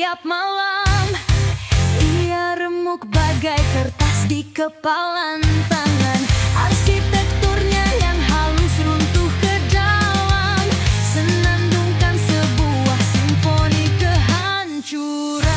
setiap malam. Ia remuk bagai kertas di kepalan tangan. Arsitekturnya yang halus runtuh ke dalam, senandungkan sebuah simfoni kehancuran.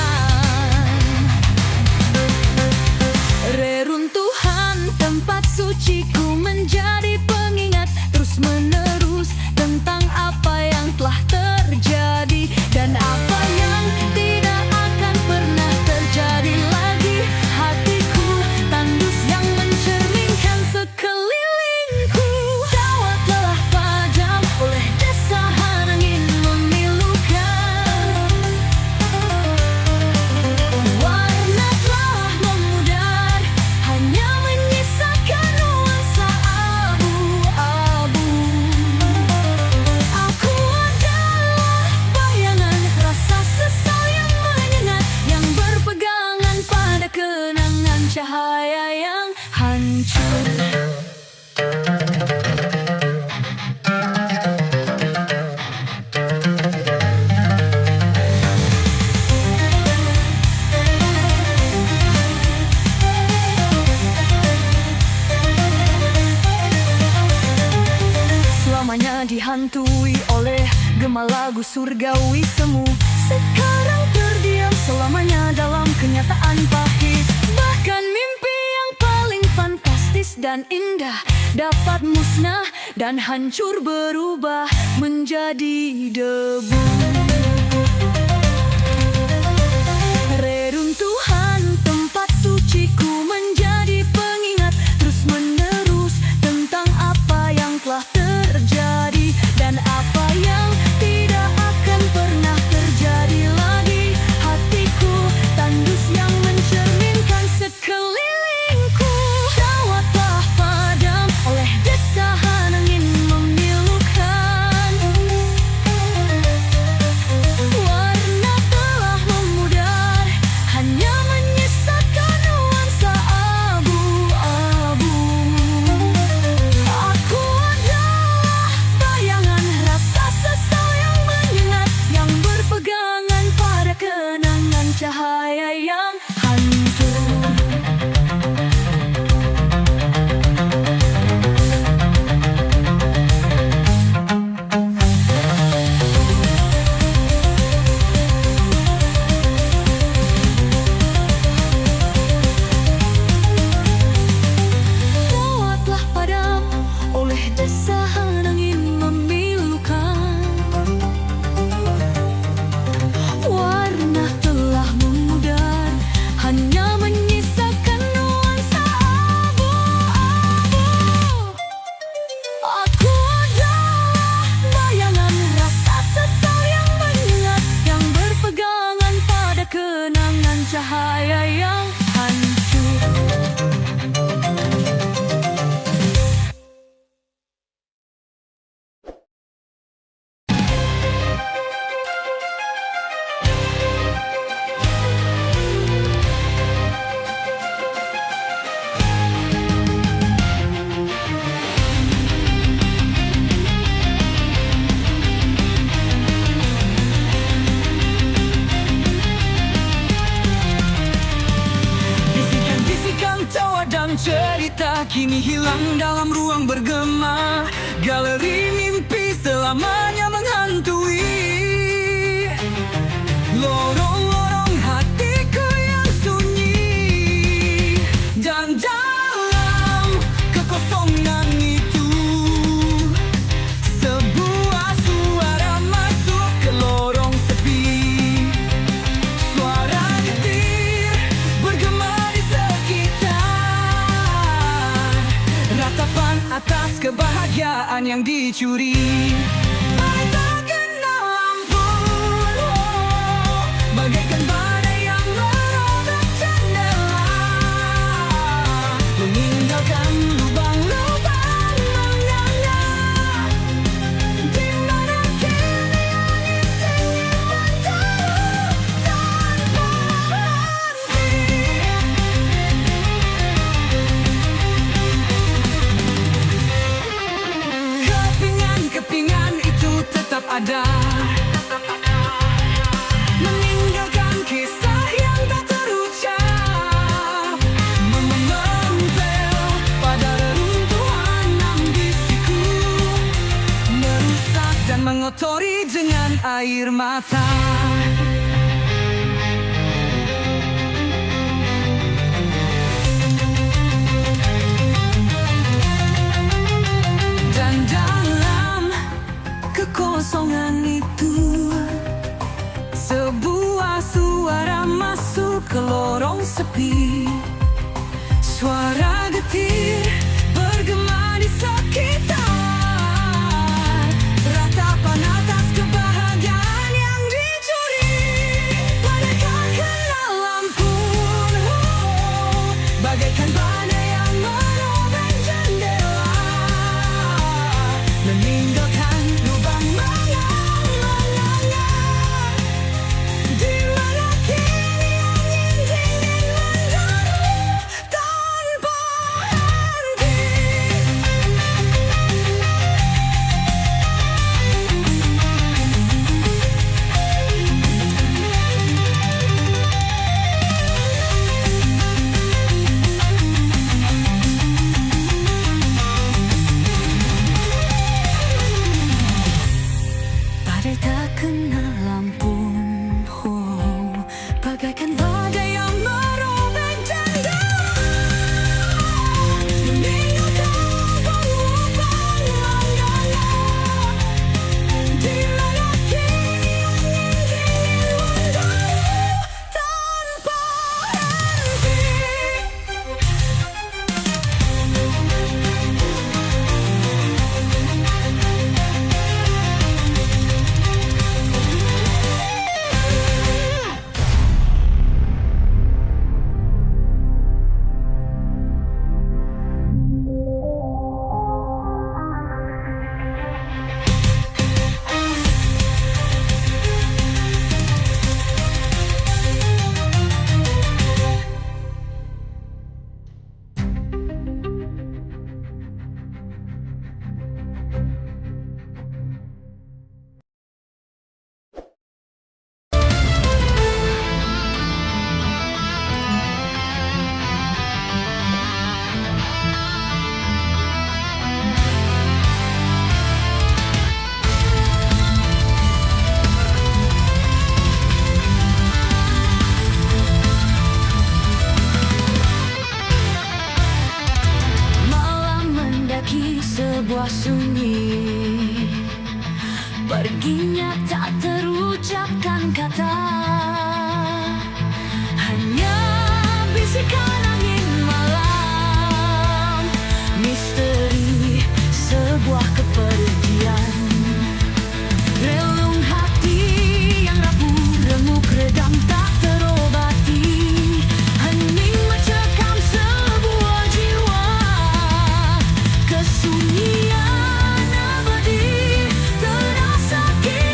Reruntuhan tempat suciku menjadi pengingat terus-menerus tentang apa yang telah terjadi dan apa yang tidak akan pernah terjadi lagi. Hatiku tandus yang mencerminkan sekelilingku. Dawat lelah padam oleh desahan angin memilukan. Warna telah memudar, hanya menyisakan nuansa abu-abu. Aku adalah bayangan rasa sesal yang menyengat, yang berpegangan pada kenangan cahaya yang hancur. Selamanya dihantui oleh gema lagu surgawi semu. Sekarang terdiam selamanya dalam kenyataan pahit. Bahkan mimpi yang paling fantastis dan indah dapat musnah dan hancur berubah menjadi debu. Reruntuhan tempat suciku menjadi pengingat terus-menerus tentang apa yang telah terjadi dan apa yang tidak akan pernah terjadi lagi. Hatiku tandus yang mencerminkan sekelilingku. Dawatlah padam oleh desahan angin memilukan. Warna telah memudar, hanya menyisakan nuansa abu-abu. Aku adalah bayangan rasa sesal yang menyengat, yang berpegangan pada kenangan cahaya yang hancur. Dawatlah padam oleh desahan angin memilukan. Warna telah memudar, hanya menyisakan nuansa abu-abu. Aku adalah bayangan rasa sesal yang menyengat, yang berpegangan pada kenangan cahaya yang hancur. Bisikan-bisikan tawa dan cerita kini hilang dalam ruang bergema. Galeri mimpi selamanya menghantui lorong-lorong hatiku yang sunyi. Dan dalam kekosongan itu, sebuah suara masuk ke lorong sepi. Suara getir bergema di sekitar, ratapan atas kebahagiaan yang dicuri. Tak kenal ampun, bagaikan badai yang merobek jendela, meninggalkan lubang-lubang menganga. Di mana kini angin dingin menderu tanpa henti. Kepingan-kepingan itu tetap ada, meninggalkan air mata. Dan dalam kekosongan itu, sebuah suara masuk ke lorong sepi. Suara getir bergema di sekitar, ratapan atas kebahagiaan yang dicuri. Bagaikan kena lampu, bagaikan badai yang merobek jendela, meninggalkan lubang menganga-nganga. Di mana kini angin dingin menderu tanpa henti. Badai tak kenal ampun, bagaikan badai yang merobek jendela, meninggalkan lubang menganga. Di mana kini angin dingin menderu tanpa henti. Malam mendaki sebuah sunyi, perginya tak terucapkan kata, hanya bisikan angin malam, misteri sebuah kepergian. Relung hati yang rapuh, remuk redam tak terobati, hening mencekam sebuah jiwa. Kesunyian abadi terasa kini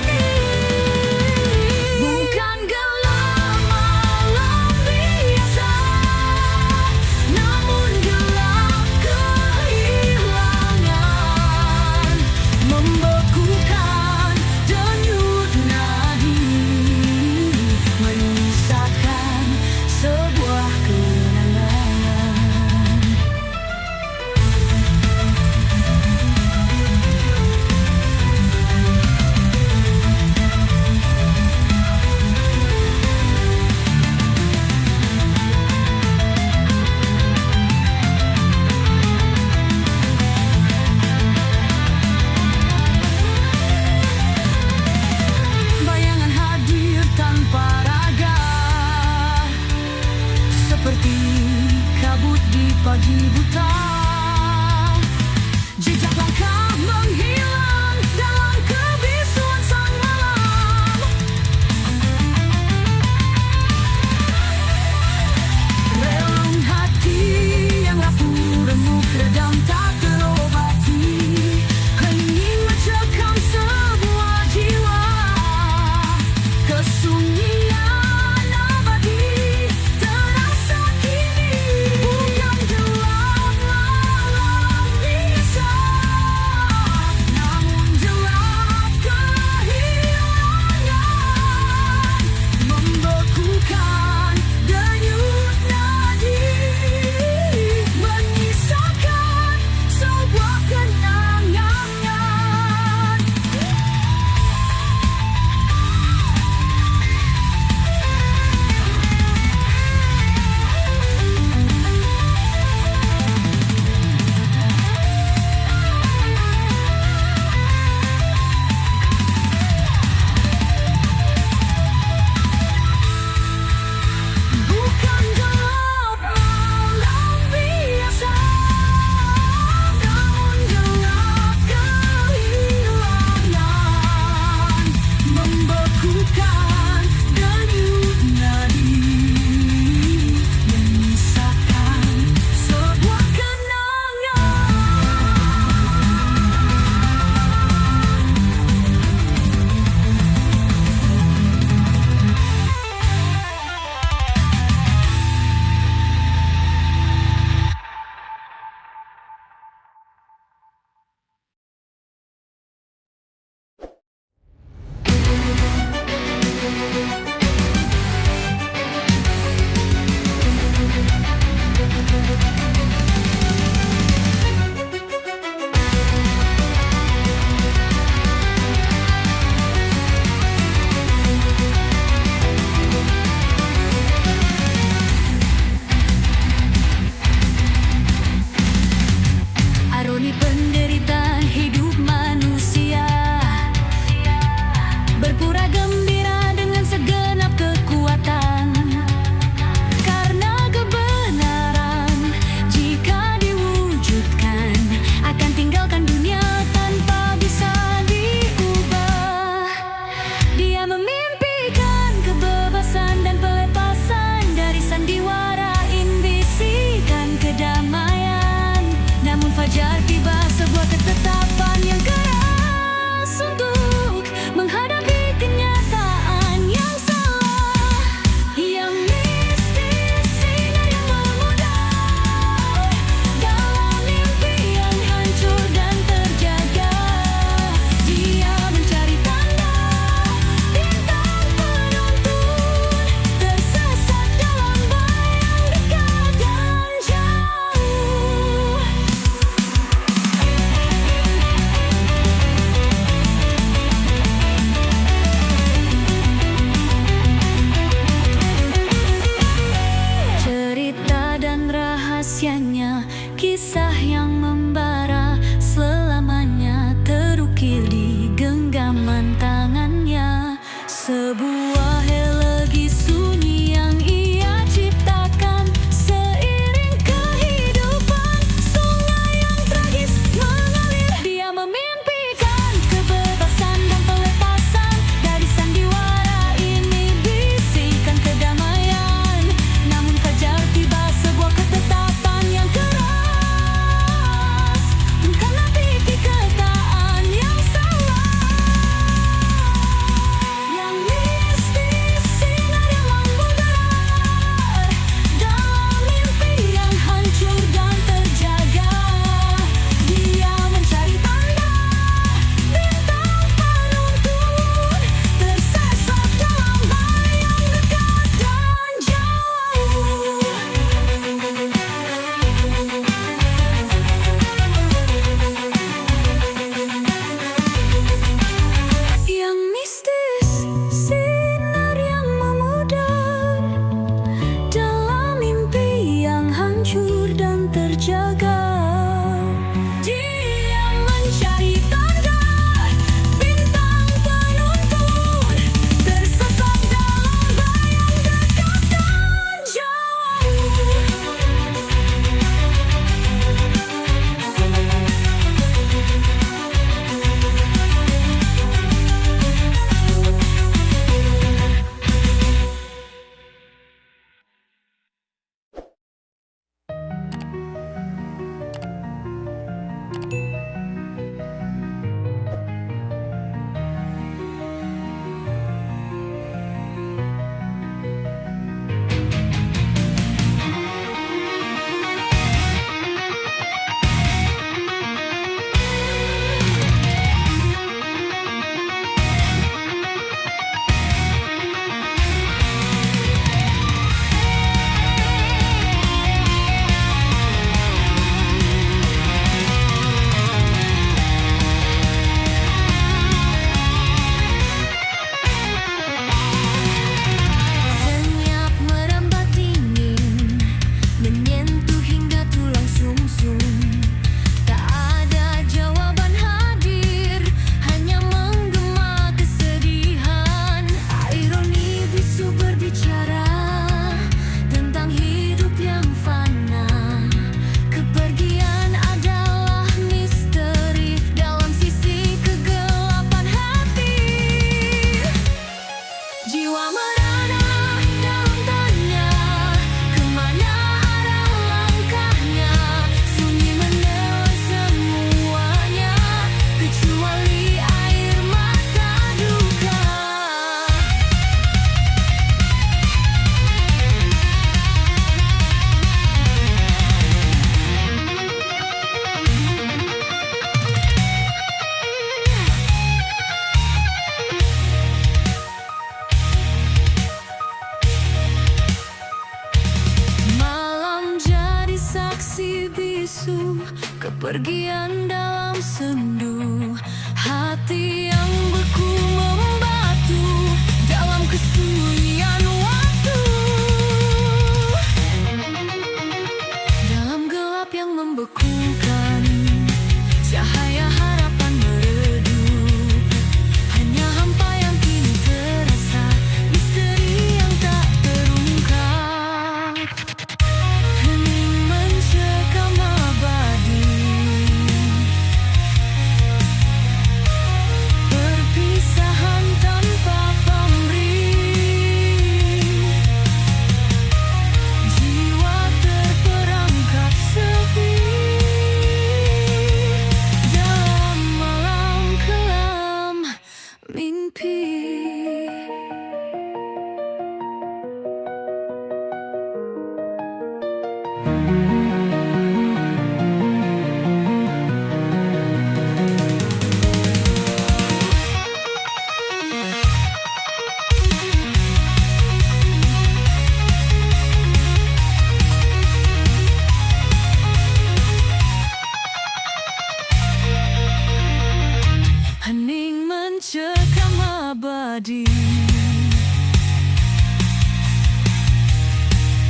abadi.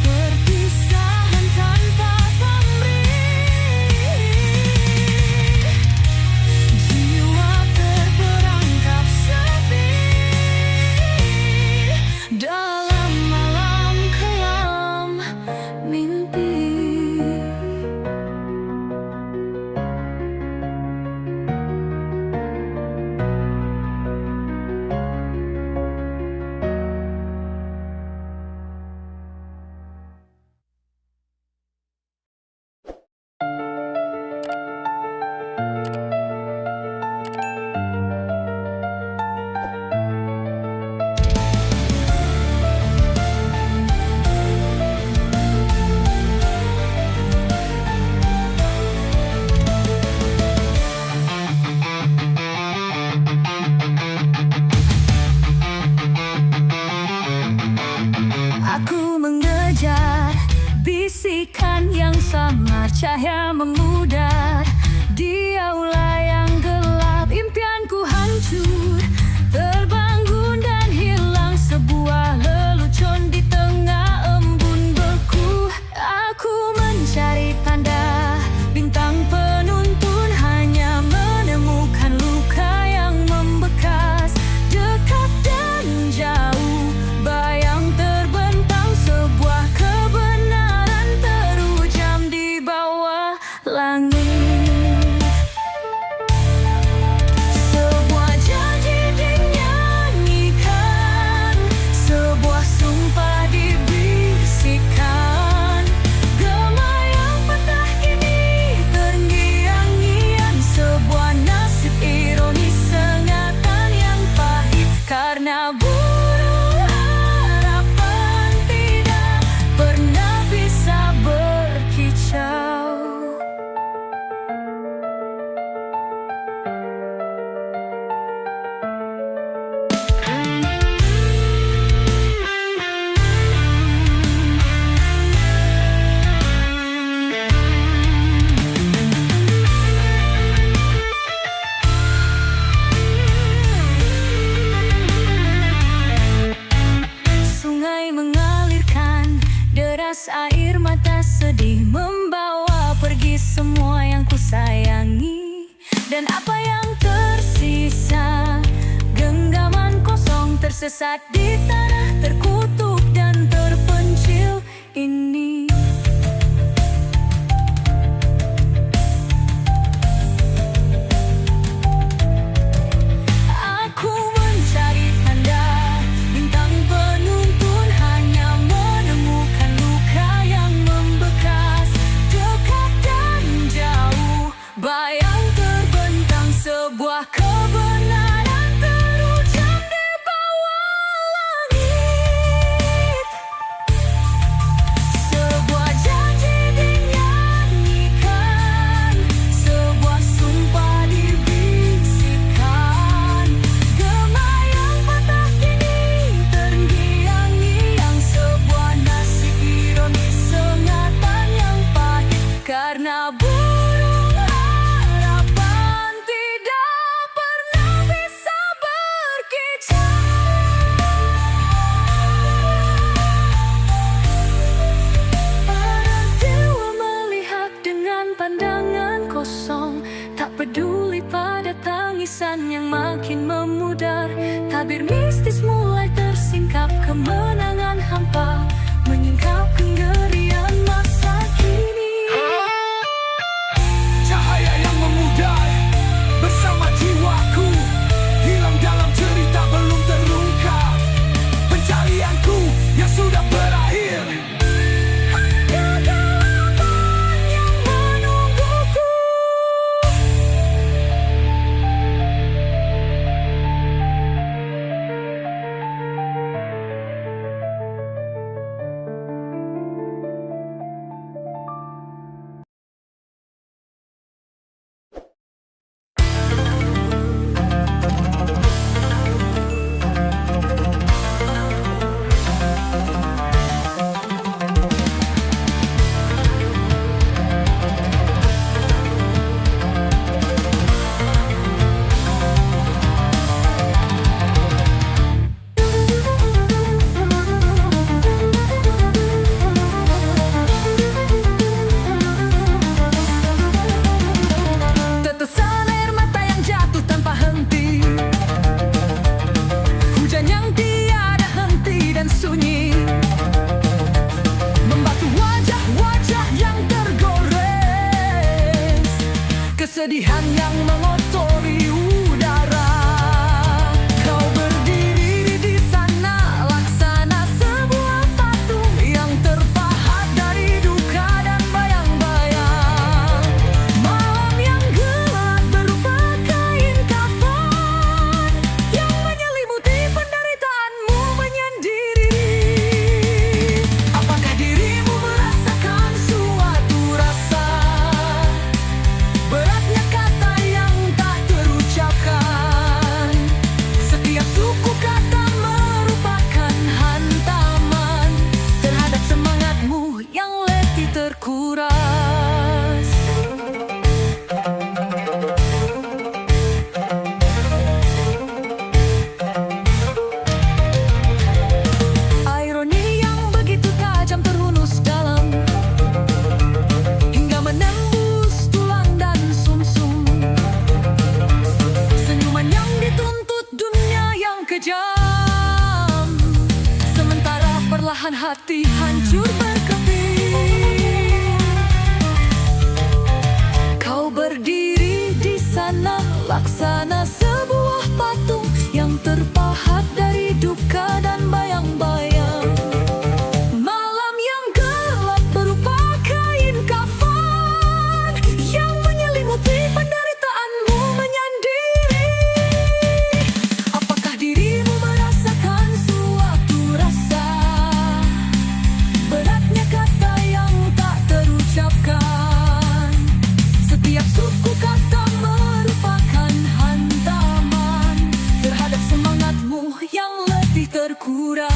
Perpisahan tanpa pamrih, jiwa terperangkap sepi dalam malam kelam mimpi. Aku mengejar bisikan yang samar, cahaya memudar di aula yang gelap. Impianku hancur, terbangun dan hilang sebuah lelucon di tengah embun beku. Aku mencari tanda bintang penuntun, hanya menemukan luka yang membekas. Dekat dan jauh, bayang terbentang, sebuah kebenaran terujam di bawah langit. Sebuah janji dinyanyikan, sebuah sumpah dibisikkan. Gema yang patah kini terngiang-ngiang, sebuah nasib ironis, sengatan yang pahit. Karena burung harapan tidak pernah bisa berkicau. Sungai mengalirkan deras air mata sedih, membawa pergi semua yang kusayangi. Dan apa yang tersisa, genggaman kosong tersesat di tanah terkutuk dan terpencil ini. Aku mencari tanda bintang penuntun, hanya menemukan luka yang membekas. Dekat dan jauh, bayang terbentang, sebuah kebenaran terujam di bawah langit. Sebuah janji dinyanyikan, sebuah sumpah dibisikkan. Gema yang patah kini terngiang-ngiang, sebuah nasib ironis, sengatan yang pahit. Karena burung harapan tidak pernah bisa berkicau. Para dewa melihat dengan pandangan kosong, tak peduli pada tangisan yang makin memudar. Tabir mistis mulai tersingkap, kemenangan hampa menyingkap kengerian masa kini. Cahaya yang memudar bersama jiwaku, hilang dalam cerita belum terungkap. Pencarianku yang sudah berakhir, hanya kegelapan yang menungguku. mengotori udara. Kau berdiri di sana laksana sebuah patung yang terpahat dari duka dan bayang-bayang. Malam yang gelap berupa kain kafan yang menyelimuti penderitaanmu menyendiri. Apakah dirimu merasakan suatu rasa? Beratnya kata yang tak terucapkan. Setiap suku kata merupakan hantaman terhadap semangatmu yang letih terkuras. Ironi yang begitu tajam terhunus dalam hingga menembus tulang dan sumsum. Senyuman yang dituntut dunia yang kejam, sementara perlahan hati hancur berkeping. Kau berdiri di sana laksana sebuah patung yang terpahat dari duka dan bayang-bayang. Malam yang gelap berupa kain kafan yang menyelimuti penderitaanmu menyendiri. Apakah dirimu merasakan suatu rasa? Beratnya kata yang tak terucapkan. Setiap suku kata merupakan hantaman terhadap semangatmu yang letih terkuras.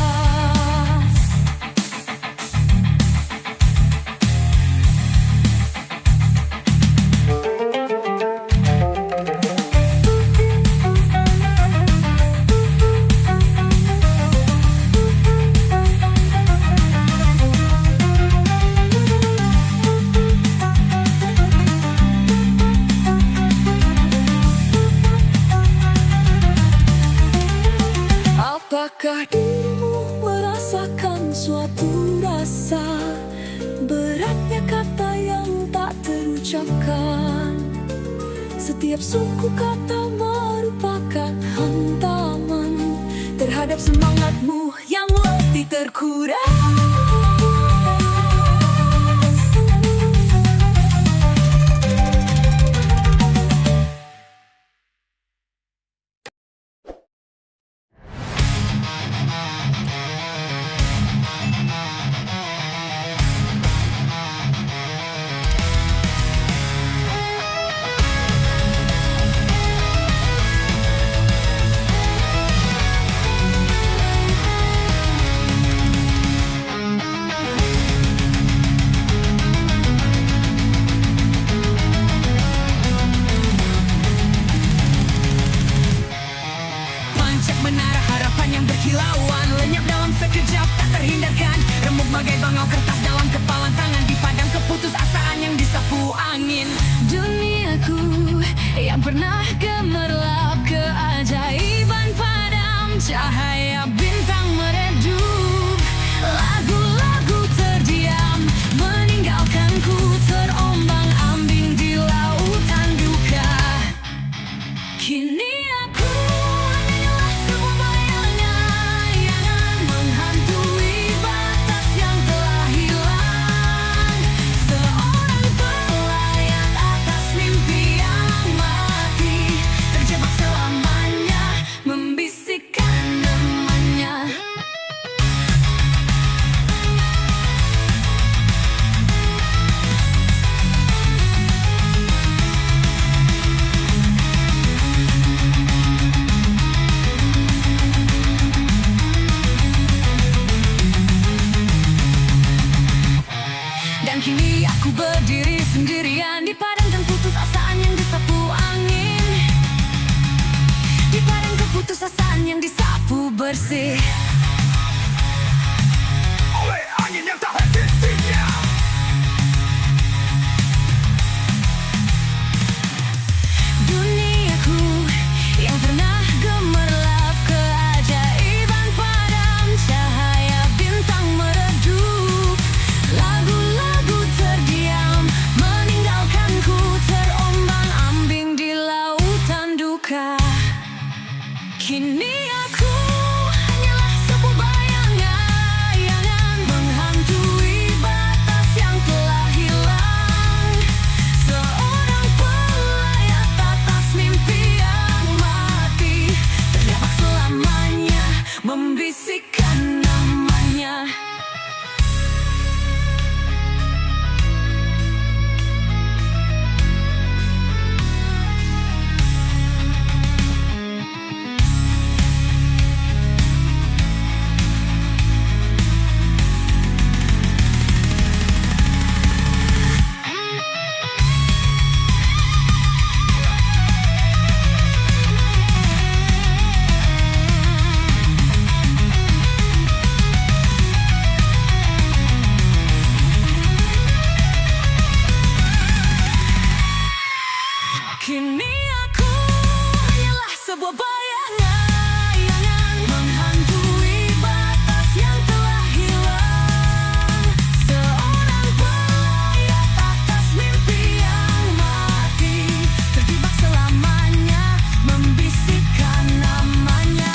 Apakah dirimu merasakan suatu rasa? Beratnya kata yang tak terucapkan. Setiap suku kata merupakan hantaman terhadap semangatmu yang letih terkuras. Menara harapan yang berkilauan lenyap dalam sekejap tak terhindarkan. Remuk bagai bangau kertas dalam kepalan tangan di padang keputusasaan yang disapu angin. Duniaku yang pernah gemerlap, keajaiban padam cahaya bintang meredup. Lagu-lagu terdiam meninggalkanku terombang-ambing di lautan duka. Kini aku kini aku berdiri sendirian di padang keputusasaan yang disapu angin. Di padang keputusasaan yang disapu bersih oleh angin yang tak henti-hentinya. Duniaku yang pernah gemerlap, keajaiban padam cahaya bintang meredup. Lagu-lagu terdiam meninggalkanku terombang-ambing di laut. luka. Kini aku hanyalah sebuah bayangan menghantui batas yang telah hilang. Seorang pelayat atas mimpi yang mati, terjebak selamanya, membisikkan namanya. Kini aku hanyalah sebuah bayangan menghantui batas yang telah hilang. Seorang pelayat atas mimpi yang mati, terjebak selamanya, membisikkan namanya.